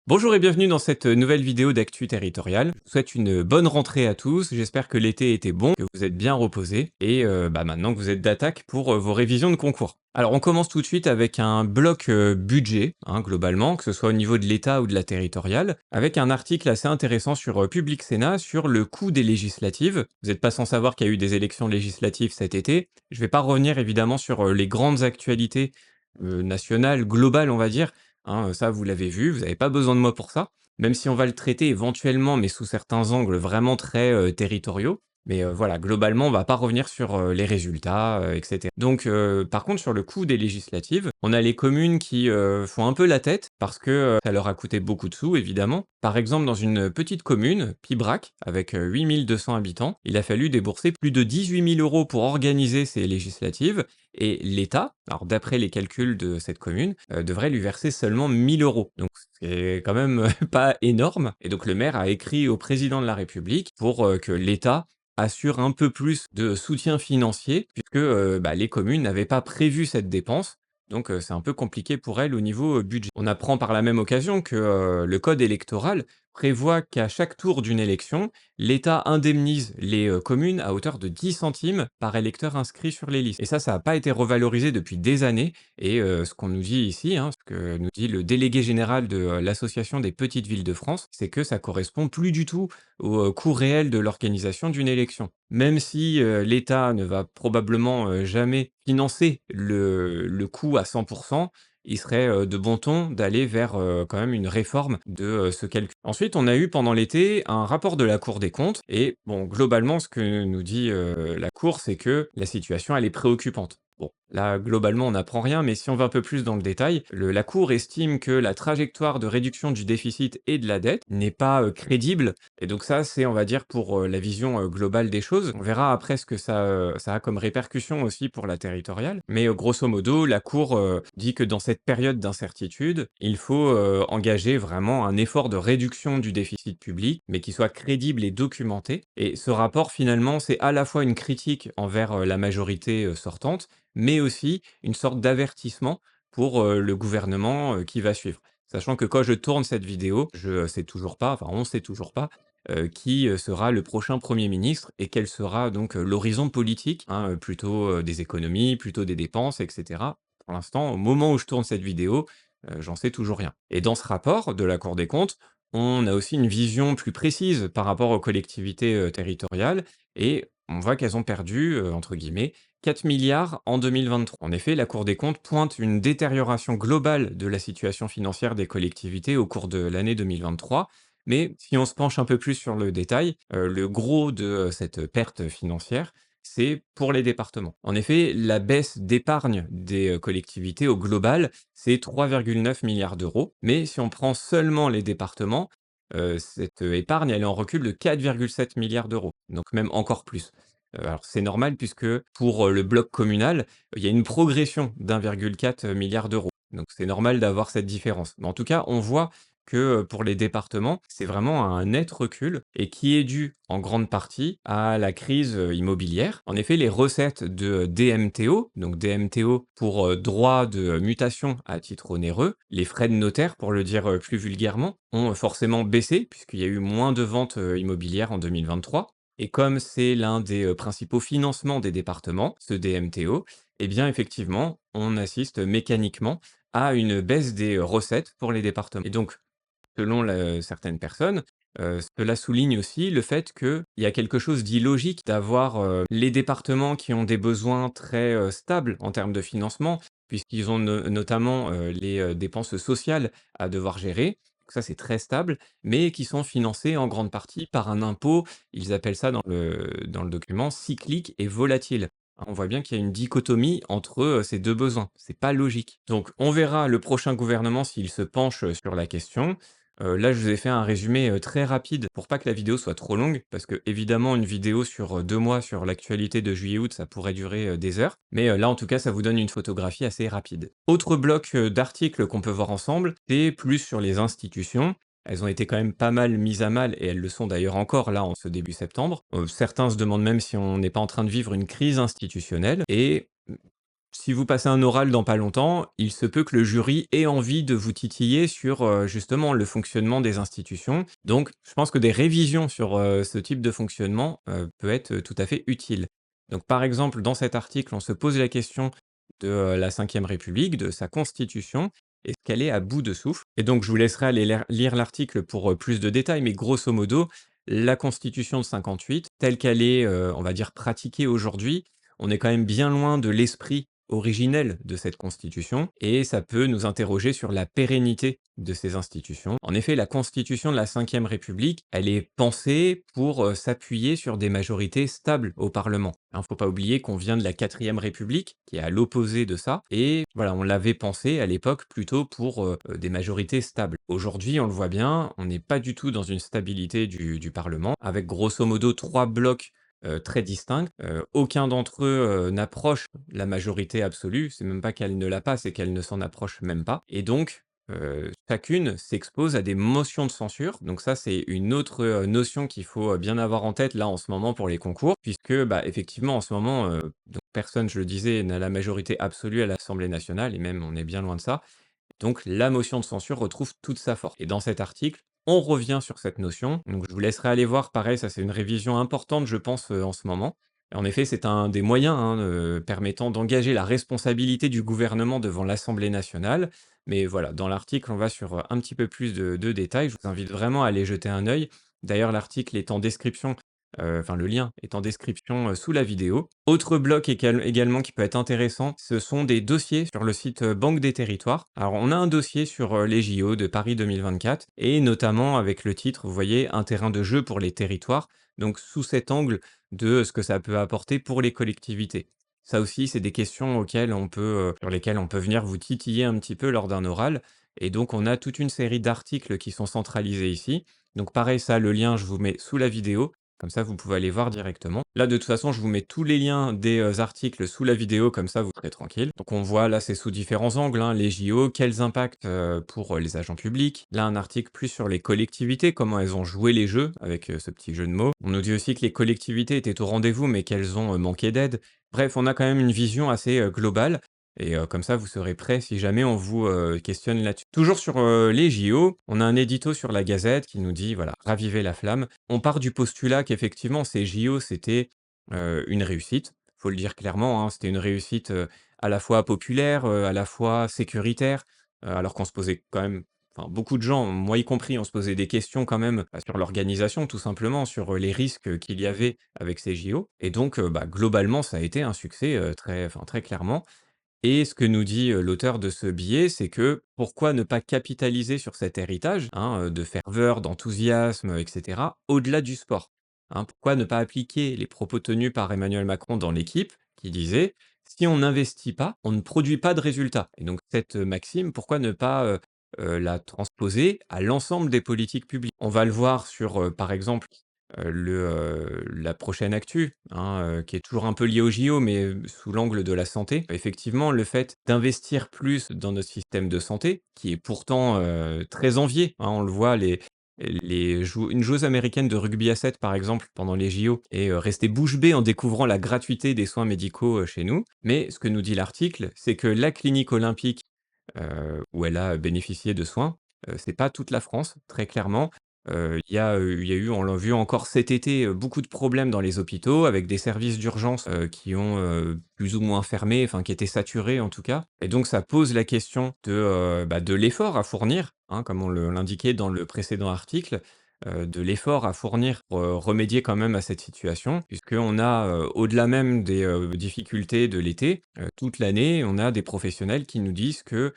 Bonjour et bienvenue dans cette nouvelle vidéo d'actu territorial. Je vous souhaite une bonne rentrée à tous. J'espère que l'été était bon, que vous êtes bien reposés et maintenant que vous êtes d'attaque pour vos révisions de concours. Alors on commence tout de suite avec un bloc budget, globalement, que ce soit au niveau de l'État ou de la territoriale, avec un article assez intéressant sur Public Sénat sur le coût des législatives. Vous n'êtes pas sans savoir qu'il y a eu des élections législatives cet été. Je ne vais pas revenir évidemment sur les grandes actualités nationales, globales on va dire, ça vous l'avez vu, vous n'avez pas besoin de moi pour ça, même si on va le traiter éventuellement, mais sous certains angles vraiment très, territoriaux. Mais, voilà, globalement, on va pas revenir sur, les résultats, et cetera. Donc, par contre, sur le coût des législatives, on a les communes qui, font un peu la tête parce que, ça leur a coûté beaucoup de sous, évidemment. Par exemple, dans une petite commune, Pibrac, avec, 8 200 habitants, il a fallu débourser plus de 18 000 € pour organiser ces législatives et l'État, alors d'après les calculs de cette commune, devrait lui verser seulement 1 000 €. Donc c'est quand même pas énorme et donc le maire a écrit au président de la République pour, que l'État assure un peu plus de soutien financier puisque, les communes n'avaient pas prévu cette dépense. Donc, c'est un peu compliqué pour elles au niveau, budget. On apprend par la même occasion que, le code électoral prévoit qu'à chaque tour d'une élection, l'État indemnise les, communes à hauteur de 10 centimes par électeur inscrit sur les listes et ça n'a pas été revalorisé depuis des années et ce qu'on nous dit ici, ce que nous dit le délégué général de, l'association des petites villes de France, c'est que ça correspond plus du tout au, coût réel de l'organisation d'une élection. Même si, l'État ne va probablement, jamais financer le coût à 100, il serait, de bon ton d'aller vers, quand même une réforme de, ce calcul. Ensuite, on a eu pendant l'été un rapport de la Cour des comptes et bon, globalement, ce que nous dit, la Cour, c'est que la situation, elle est préoccupante. Bon, là, globalement, on n'apprend rien, mais si on va un peu plus dans le détail, la Cour estime que la trajectoire de réduction du déficit et de la dette n'est pas, crédible et donc ça, c'est, on va dire, pour, la vision, globale des choses. On verra après ce que ça a comme répercussion aussi pour la territoriale, mais, grosso modo, la Cour, dit que dans cette période d'incertitude, il faut, engager vraiment un effort de réduction du déficit public, mais qui soit crédible et documenté et ce rapport, finalement, c'est à la fois une critique envers, la majorité, sortante, mais aussi une sorte d'avertissement pour, le gouvernement, qui va suivre. Sachant que quand je tourne cette vidéo, je sais toujours pas, enfin on sait toujours pas, qui, sera le prochain premier ministre et quel sera donc, l'horizon politique, plutôt, des économies, plutôt des dépenses et cetera. Pour l'instant, au moment où je tourne cette vidéo, j'en sais toujours rien. Et dans ce rapport de la Cour des comptes, on a aussi une vision plus précise par rapport aux collectivités, territoriales et on voit qu'elles ont perdu, entre guillemets, 4 milliards en 2023. En effet, la Cour des comptes pointe une détérioration globale de la situation financière des collectivités au cours de l'année 2023. Mais si on se penche un peu plus sur le détail, le gros de cette perte financière, c'est pour les départements. En effet, la baisse d'épargne des collectivités au global, c'est 3,9 milliards d'euros. Mais si on prend seulement les départements, cette épargne, elle est en recul de 4,7 milliards d'euros. Donc même encore plus. Alors c'est normal puisque pour, le bloc communal, il y a une progression d'1,4 milliard d'euros. Donc c'est normal d'avoir cette différence. Mais en tout cas, on voit que, pour les départements, c'est vraiment un net recul et qui est dû en grande partie à la crise, immobilière. En effet, les recettes de DMTO, donc DMTO pour, droit de mutation à titre onéreux, les frais de notaire pour le dire, plus vulgairement, ont forcément baissé puisqu'il y a eu moins de ventes, immobilières en 2023 et comme c'est l'un des, principaux financements des départements, ce DMTO, eh bien effectivement, on assiste mécaniquement à une baisse des recettes pour les départements et donc selon certaines personnes, cela souligne aussi le fait qu'il y a quelque chose d'illogique d'avoir, les départements qui ont des besoins très, stables en termes de financement, puisqu'ils ont notamment, les, dépenses sociales à devoir gérer. Donc ça, c'est très stable, mais qui sont financés en grande partie par un impôt, ils appellent ça dans le document cyclique et volatile. On voit bien qu'il y a une dichotomie entre, ces 2 besoins. C'est pas logique. Donc on verra le prochain gouvernement s'il se penche, sur la question. Là, je vous ai fait un résumé, très rapide pour pas que la vidéo soit trop longue, parce que évidemment une vidéo sur, 2 mois sur l'actualité de juillet-août, ça pourrait durer, des heures. Mais, là, en tout cas, ça vous donne une photographie assez rapide. Autre bloc, d'articles qu'on peut voir ensemble, c'est plus sur les institutions. Elles ont été quand même pas mal mises à mal et elles le sont d'ailleurs encore là, en ce début septembre. Certains se demandent même si on n'est pas en train de vivre une crise institutionnelle et Si vous passez un oral dans pas longtemps, il se peut que le jury ait envie de vous titiller sur, justement le fonctionnement des institutions. Donc je pense que des révisions sur, ce type de fonctionnement, peut être, tout à fait utile. Donc par exemple, dans cet article, on se pose la question de, la 5e République, de sa constitution. Est-ce qu'elle est à bout de souffle? Et donc je vous laisserai aller lire l'article pour, plus de détails, mais grosso modo, la constitution de 58, telle qu'elle est, on va dire pratiquée aujourd'hui, on est quand même bien loin de l'esprit originel de cette constitution et ça peut nous interroger sur la pérennité de ces institutions. En effet, la constitution de la 5e République, elle est pensée pour s'appuyer sur des majorités stables au Parlement. Il ne faut pas oublier qu'on vient de la 4e République, qui est à l'opposé de ça, et voilà, on l'avait pensé à l'époque plutôt pour des majorités stables. Aujourd'hui, on le voit bien, on n'est pas du tout dans une stabilité du Parlement, avec grosso modo 3 blocs très distincts. Aucun d'entre eux, n'approche la majorité absolue. C'est même pas qu'elle ne l'a pas, c'est qu'elle ne s'en approche même pas et donc chacune s'expose à des motions de censure. Donc ça, c'est une autre, notion qu'il faut, bien avoir en tête, là, en ce moment, pour les concours puisque, bah, effectivement, en ce moment, donc personne, je le disais, n'a la majorité absolue à l'Assemblée nationale et même on est bien loin de ça. Donc la motion de censure retrouve toute sa force. Et dans cet article, on revient sur cette notion. Donc je vous laisserai aller voir, pareil, ça c'est une révision importante, je pense, en ce moment. Et en effet, c'est un des moyens hein, permettant d'engager la responsabilité du gouvernement devant l'Assemblée nationale. Mais voilà, dans l'article, on va sur un petit peu plus de détails. Je vous invite vraiment à aller jeter un œil. D'ailleurs, l'article est en description, enfin le lien est en description sous la vidéo. Autre bloc également qui peut être intéressant, ce sont des dossiers sur le site Banque des Territoires. Alors on a un dossier sur les JO de Paris 2024 et notamment avec le titre, vous voyez, un terrain de jeu pour les territoires. Donc sous cet angle de ce que ça peut apporter pour les collectivités. Ça aussi, c'est des questions sur lesquelles on peut venir vous titiller un petit peu lors d'un oral. Et donc on a toute une série d'articles qui sont centralisés ici. Donc pareil, ça, le lien, je vous mets sous la vidéo. Comme ça, vous pouvez aller voir directement. Là, de toute façon, je vous mets tous les liens des articles sous la vidéo, comme ça, vous serez tranquille. Donc, on voit, là, c'est sous différents angles, hein, les JO, quels impacts pour les agents publics. Là, un article plus sur les collectivités, comment elles ont joué les jeux, avec ce petit jeu de mots. On nous dit aussi que les collectivités étaient au rendez-vous, mais qu'elles ont manqué d'aide. Bref, on a quand même une vision assez globale. Et comme ça, vous serez prêt si jamais on vous questionne là-dessus. Toujours sur les JO, on a un édito sur la Gazette qui nous dit, voilà, raviver la flamme. On part du postulat qu'effectivement ces JO, c'était une réussite. Faut le dire clairement, hein, c'était une réussite à la fois populaire, à la fois sécuritaire, alors qu'on se posait quand même, enfin beaucoup de gens, moi y compris, on se posait des questions quand même sur l'organisation, tout simplement, sur les risques qu'il y avait avec ces JO. Et donc, bah, globalement, ça a été un succès très clairement. Et ce que nous dit, l'auteur de ce billet, c'est que pourquoi ne pas capitaliser sur cet héritage, hein, de ferveur, d'enthousiasme, et cetera, au-delà du sport? Hein, pourquoi ne pas appliquer les propos tenus par Emmanuel Macron dans L'Équipe, qui disait: «Si on n'investit pas, on ne produit pas de résultats» et donc cette, maxime, pourquoi ne pas, la transposer à l'ensemble des politiques publiques? On va le voir sur, par exemple, la prochaine actu, hein, qui est toujours un peu liée aux JO, mais sous l'angle de la santé. Effectivement, le fait d'investir plus dans notre système de santé, qui est pourtant, très envié, hein, on le voit, une joueuse américaine de rugby à 7, par exemple, pendant les JO, est, restée bouche bée en découvrant la gratuité des soins médicaux, chez nous. Mais ce que nous dit l'article, c'est que la clinique olympique, où elle a bénéficié de soins, c'est pas toute la France, très clairement. Il y a eu, on l'a vu encore cet été, beaucoup de problèmes dans les hôpitaux avec des services d'urgence, qui ont, plus ou moins fermé, enfin qui étaient saturés en tout cas et donc ça pose la question bah, de l'effort à fournir, hein, comme l'indiquait dans le précédent article, de l'effort à fournir pour, remédier quand même à cette situation. Puisqu'on a, au-delà même des, difficultés de l'été, toute l'année, on a des professionnels qui nous disent que,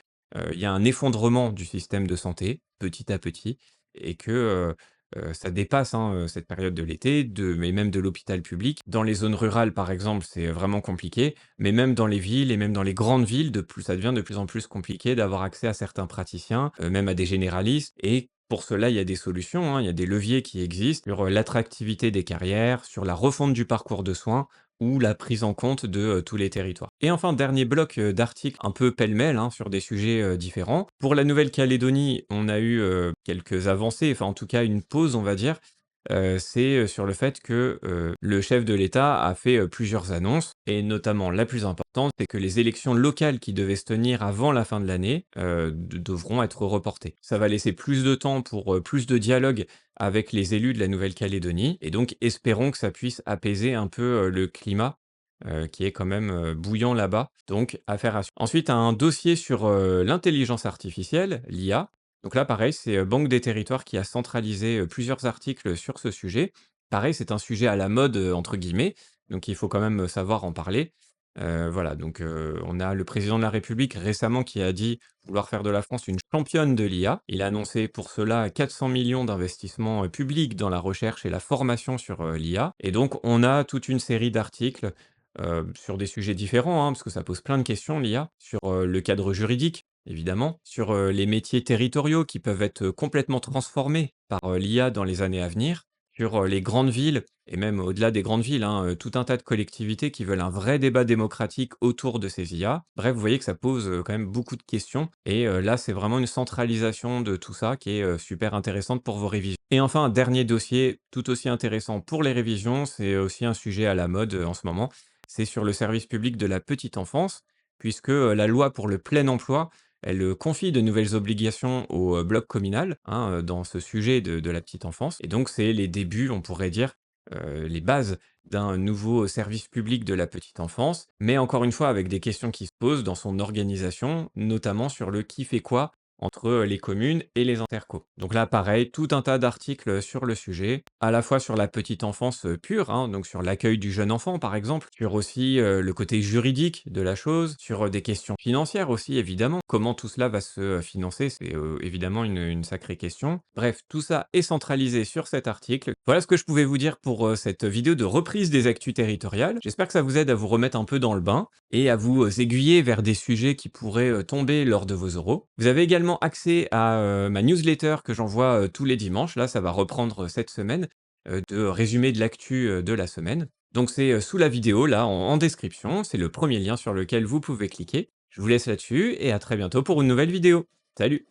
il y a un effondrement du système de santé, petit à petit et que, ça dépasse, hein, cette période de l'été, mais même de l'hôpital public. Dans les zones rurales, par exemple, c'est vraiment compliqué, mais même dans les villes et même dans les grandes villes, ça devient de plus en plus compliqué d'avoir accès à certains praticiens, même à des généralistes et pour cela, il y a des solutions, hein, il y a des leviers qui existent sur, l'attractivité des carrières, sur la refonte du parcours de soins ou la prise en compte de, tous les territoires. Et enfin, dernier bloc, d'articles un peu pêle-mêle, hein, sur des sujets, différents. Pour la Nouvelle-Calédonie, on a eu, quelques avancées, enfin en tout cas une pause, on va dire. c'est, sur le fait que, le chef de l'État a fait, plusieurs annonces et notamment la plus importante, c'est que les élections locales qui devaient se tenir avant la fin de l'année, devront être reportées. Ça va laisser plus de temps pour, plus de dialogue avec les élus de la Nouvelle-Calédonie et donc espérons que ça puisse apaiser un peu, le climat, qui est quand même, bouillant là-bas, donc affaire à suivre. Ensuite, un dossier sur, l'intelligence artificielle, l'IA. Donc là, pareil, c'est, Banque des territoires qui a centralisé, plusieurs articles sur ce sujet. Pareil, c'est un sujet «à la mode», entre guillemets, donc il faut quand même, savoir en parler. Voilà, donc on a le président de la République récemment qui a dit vouloir faire de la France une championne de l'IA. Il a annoncé pour cela 400 millions d'investissements, publics dans la recherche et la formation sur, l'IA et donc on a toute une série d'articles, sur des sujets différents, hein, parce que ça pose plein de questions l'IA, sur, le cadre juridique, évidemment, sur, les métiers territoriaux qui peuvent être, complètement transformés par, l'IA dans les années à venir, sur, les grandes villes et même au-delà des grandes villes, hein, tout un tas de collectivités qui veulent un vrai débat démocratique autour de ces IA. Bref, vous voyez que ça pose, quand même beaucoup de questions et là, c'est vraiment une centralisation de tout ça qui est, super intéressante pour vos révisions. Et enfin, un dernier dossier tout aussi intéressant pour les révisions, c'est aussi un sujet à la mode, en ce moment, c'est sur le service public de la petite enfance, puisque, la loi pour le plein emploi, elle, confie de nouvelles obligations au, bloc communal, hein, dans ce sujet de la petite enfance et donc c'est les débuts, on pourrait dire, les bases d'un nouveau service public de la petite enfance, mais encore une fois avec des questions qui se posent dans son organisation, notamment sur le qui fait quoi entre, les communes et les intercos. Donc là, pareil, tout un tas d'articles, sur le sujet, à la fois sur la petite enfance, pure, hein, donc sur l'accueil du jeune enfant, par exemple, sur aussi, le côté juridique de la chose, sur, des questions financières aussi, évidemment. Comment tout cela va se, financer? C'est, évidemment une sacrée question. Bref, tout ça est centralisé sur cet article. Voilà ce que je pouvais vous dire pour, cette vidéo de reprise des actus territoriales. J'espère que ça vous aide à vous remettre un peu dans le bain et à vous, aiguiller vers des sujets qui pourraient, tomber lors de vos oraux. Vous avez également accès à, ma newsletter que j'envoie, tous les dimanches. Là, ça va reprendre, cette semaine, de résumé de l'actu, de la semaine. Donc c'est, sous la vidéo là, en description. C'est le premier lien sur lequel vous pouvez cliquer. Je vous laisse là-dessus et à très bientôt pour une nouvelle vidéo. Salut!